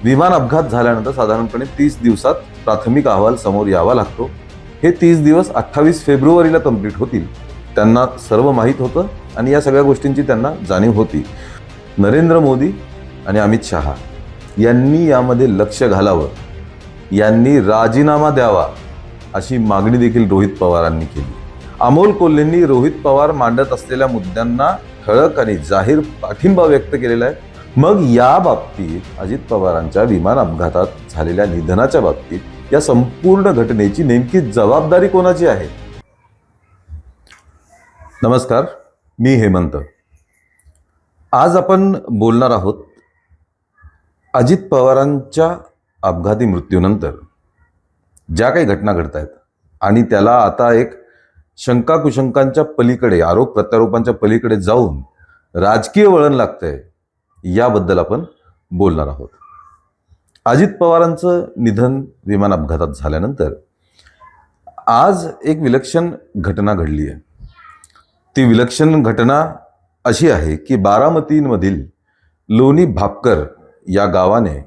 विमान अपघात झाल्यानंतर साधारणपणे 30 दिवसात प्राथमिक अहवाल समोर यावा लागतो. हे 30 दिवस 28 फेब्रुवारीला कंप्लीट होतील. त्यांना सर्व माहीत होतं आणि या सगळ्या गोष्टींची त्यांना जाणीव होती. नरेंद्र मोदी आणि अमित शहा यांनी यामध्ये लक्ष घालावं, यांनी राजीनामा द्यावा अशी मागणी देखील रोहित पवारांनी केली. अमोल कोल्हेंनी रोहित पवार मांडत असलेल्या मुद्द्यांना ठळक आणि जाहीर पाठिंबा व्यक्त केलेला आहे. मग या बाबतीत अजित पवारांच्या विमान अपघातात झालेल्या निधनाच्या बाबतीत या संपूर्ण घटनेची नेमकी जबाबदारी कोणाची आहे? नमस्कार, मी हेमंत. आज आपण बोलणार आहोत अजित पवारांच्या अपघाती मृत्यूनंतर ज्या काही घटना घडत आहेत आणि त्याला आता एक शंका कुशंकांच्या पलीकडे, आरोप प्रत्यारोपांच्या पलीकडे जाऊन राजकीय वळण लागतंय, याबद्दल आपण बोलणार आहोत. अजित पवारांचं निधन विमान अपघातात झाल्यानंतर आज एक विलक्षण घटना घडली आहे. ती विलक्षण घटना अशी आहे की बारामतीमधील लोणी भापकर या गावाने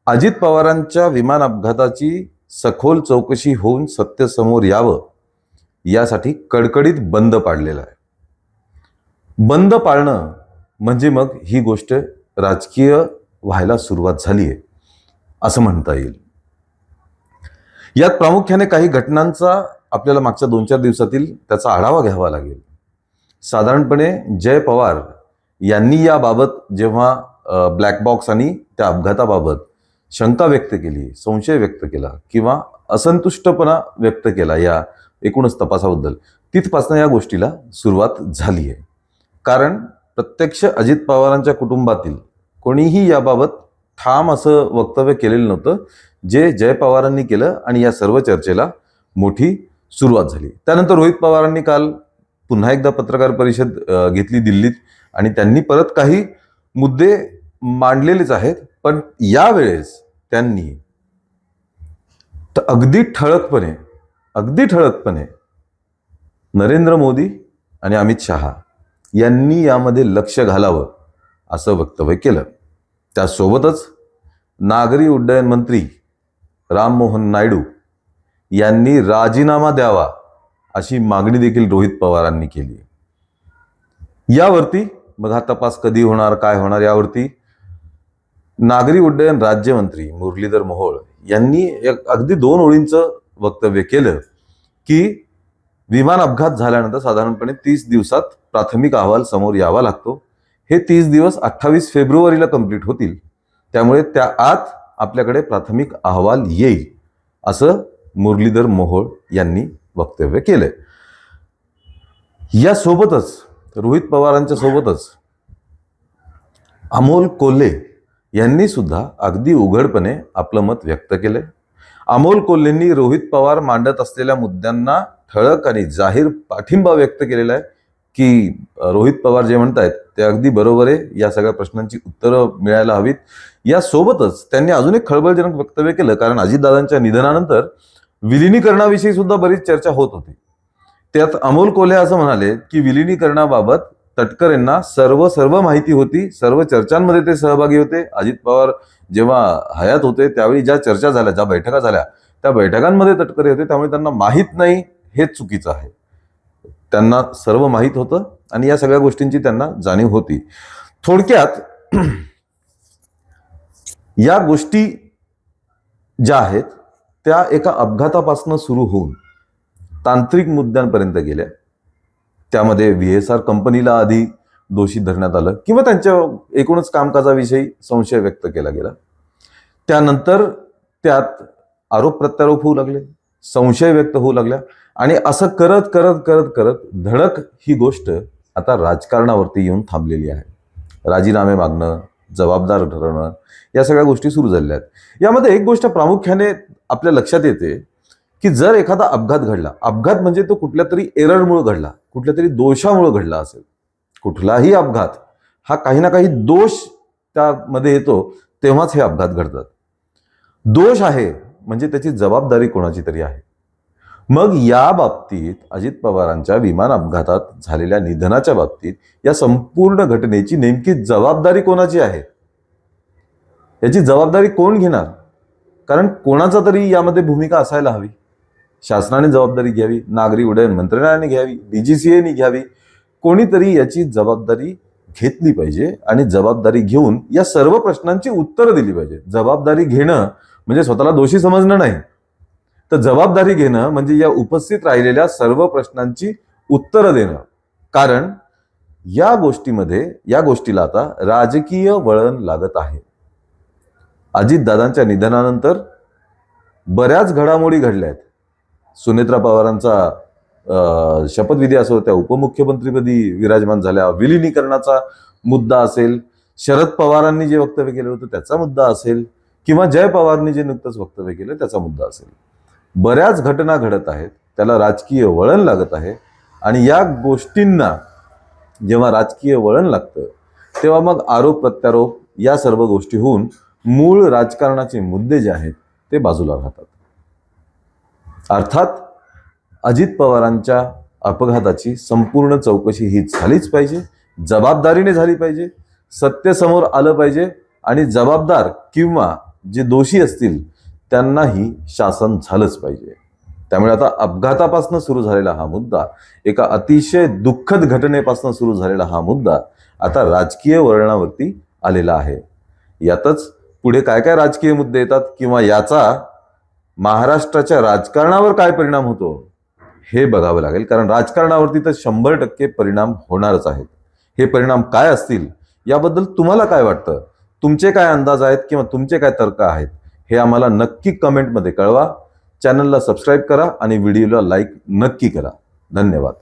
अजित पवारांच्या विमान अपघाताची सखोल चौकशी होऊन सत्य समोर यावं यासाठी कडकडीत बंद पाडलेला आहे. बंद पाळणं म्हणजे मग ही गोष्ट राजकीय व्हायला सुरुवात झाली आहे असं म्हणता येईल. यात प्रामुख्याने काही घटनांचा आपल्याला मागच्या 2-4 दिवसातील त्याचा आढावा घ्यावा लागेल. साधारणपणे जय पवार यांनी याबाबत जेव्हा ब्लॅक बॉक्स आणि त्या अपघाताबाबत शंका व्यक्त केली, संशय व्यक्त केला किंवा असंतुष्टपणा व्यक्त केला या एकूणच तपासाबद्दल, तिथपासून या गोष्टीला सुरुवात झाली आहे. कारण प्रत्यक्ष अजित पवारांच्या कुटुंबातील कोणीही याबाबत ठाम असं वक्तव्य केलेलं नव्हतं, जे जय पवारांनी केलं आणि या सर्व चर्चेला मोठी सुरुवात झाली. त्यानंतर रोहित पवारांनी काल पुन्हा एकदा पत्रकार परिषद घेतली दिल्लीत आणि त्यांनी परत काही मुद्दे मांडलेलेच आहेत, पण यावेळेस त्यांनी अगदी ठळकपणे नरेंद्र मोदी आणि अमित शहा यांनी यामध्ये लक्ष घालावं असं वक्तव्य केलं. त्यासोबतच नागरी उड्डयन मंत्री राममोहन नायडू यांनी राजीनामा द्यावा अशी मागणी देखील रोहित पवारांनी केली. यावरती मग हा तपास कधी होणार, काय होणार, यावरती नागरी उड्डयन राज्यमंत्री मुरलीधर मोहोळ यांनी एक अगदी 2 ओळींचं वक्तव्य केलं की विमान अपघात झाल्यानंतर साधारणपणे 30 दिवसात प्राथमिक अहवाल समोर यावा लागतो. हे 30 दिवस 28 फेब्रुवारीला कंप्लीट होतील. त्यामुळे त्या आत आपल्याकडे प्राथमिक अहवाल येईल असं मुरलीधर मोहोळ यांनी वक्तव्य केलंय. यासोबतच रोहित पवारांच्या सोबतच अमोल कोल्हे यांनी सुद्धा अगदी उघडपणे आपलं मत व्यक्त केलंय. अमोल कोल्हेंनी रोहित पवार मांडत असलेल्या मुद्द्यांना ठळक आणि जाहीर पाठिंबा व्यक्त केलेला आहे की रोहित पवार जे म्हणतायत ते अगदी बरोबर आहे, या सगळ्या प्रश्नांची उत्तरं मिळायला हवीत. यासोबतच त्यांनी अजून एक खळबळजनक वक्तव्य केलं, कारण अजितदादांच्या निधनानंतर विलिनीकरणाविषयी सुद्धा बरीच चर्चा होत होती. त्यात अमोल कोल्हे असं म्हणाले की विलिनीकरणाबाबत तटकर यांना सर्व माहिती होती, सर्व चर्चांमध्ये ते सहभागी होते. अजित पवार जेव्हा हयात होते त्यावेळी ज्या चर्चा झाल्या, ज्या बैठका झाल्या, त्या बैठकांमध्ये तटकरे होते. त्यामुळे त्यांना माहीत नाही हेच चुकीचं आहे. त्यांना सर्व माहीत होतं आणि या सगळ्या गोष्टींची त्यांना जाणीव होती. थोडक्यात या गोष्टी ज्या आहेत त्या एका अपघातापासून सुरू होऊन तांत्रिक मुद्द्यांपर्यंत गेल्या. त्यामध्ये VSR कंपनीला आधी दोषी धरण्यात आलं किंवा त्यांच्या एकूणच कामकाजाविषयी संशय व्यक्त केला गेला. त्यानंतर त्यात आरोप प्रत्यारोप होऊ लागले, संशय व्यक्त होऊ लागल्या आणि असं करत करत करत करत धडक ही गोष्ट आता राजकारणावरती येऊन थांबलेली आहे. राजीनामे मागणं, जबाबदार ठरवणं, या सगळ्या गोष्टी सुरू झालेल्या आहेत. यामध्ये एक गोष्ट प्रामुख्याने आपल्या लक्षात येते की जर एखादा अपघात घडला, अपघात म्हणजे तो कुठल्या तरी एररमुळे घडला, कुठल्या तरी दोषामुळे घडला असेल. कुठलाही अपघात हा काही ना काही दोष त्यामध्ये येतो, तेव्हाच हे अपघात घडतात. दोष आहे म्हणजे त्याची जबाबदारी कोणाची तरी आहे. मग या बाबतीत अजित पवारांच्या विमान अपघातात झालेल्या निधनाच्या बाबतीत या संपूर्ण घटनेची नेमकी जबाबदारी कोणाची आहे? याची जबाबदारी कोण घेणार? कारण कोणाचा तरी यामध्ये भूमिका असायला हवी. शासनाने जबाबदारी घ्यावी, नागरी उड्डयन मंत्रालयाने घ्यावी, DGCAने घ्यावी. कोणीतरी याची जबाबदारी घेतली पाहिजे आणि जबाबदारी घेऊन या सर्व प्रश्नांची उत्तरं दिली पाहिजे. जबाबदारी घेणं म्हणजे स्वतःला दोषी समजणं नाही, तर जबाबदारी घेणं म्हणजे या उपस्थित राहिलेल्या सर्व प्रश्नांची उत्तरं देणं. कारण या गोष्टीला आता राजकीय वळण लागत आहे. अजितदादांच्या निधनानंतर बऱ्याच घडामोडी घडल्या आहेत. सुनेत्रा पवारांचा शपथविधी असो, त्या उपमुख्यमंत्रीपदी विराजमान झाल्या, विलिनीकरणाचा मुद्दा असेल, शरद पवारांनी जे वक्तव्य केलं होतं त्याचा मुद्दा असेल, किंवा जय पवारनी जे नुकतंच वक्तव्य केलं त्याचा मुद्दा असेल. बऱ्याच घटना घडत आहेत, त्याला राजकीय वळण लागत आहे. आणि या गोष्टींना जेव्हा राजकीय वळण लागतं तेव्हा मग आरोप प्रत्यारोप या सर्व गोष्टी होऊन मूळ राजकारणाचे मुद्दे जे आहेत ते बाजूला राहतात. अर्थात अजित पवारांच्या अपघाताची संपूर्ण चौकशी ही झालीच पाहिजे, जबाबदारीने झाली पाहिजे, सत्य समोर आलं पाहिजे आणि जबाबदार किंवा जे दोषी असतील त्यांनाही शासन झालंच पाहिजे. त्यामुळे आता अपघातापासून सुरू झालेला हा मुद्दा, एका अतिशय दुःखद घटनेपासून सुरू झालेला हा मुद्दा आता राजकीय वळणावरती आलेला आहे. यातच पुढे काय काय राजकीय मुद्दे येतात किंवा याचा महाराष्ट्राच्या राजकारणावर काय परिणाम होतो हे बघावं लागेल. कारण राजकारणावरती तर 100% परिणाम होणारच आहेत. हे परिणाम काय असतील याबद्दल तुम्हाला काय वाटतं, तुमचे काय अंदाज आहेत किंवा तुमचे काय तर्क आहेत हे आम्हाला नक्की कमेंटमध्ये कळवा. चॅनलला सबस्क्राईब करा आणि व्हिडिओला लाईक नक्की करा. धन्यवाद.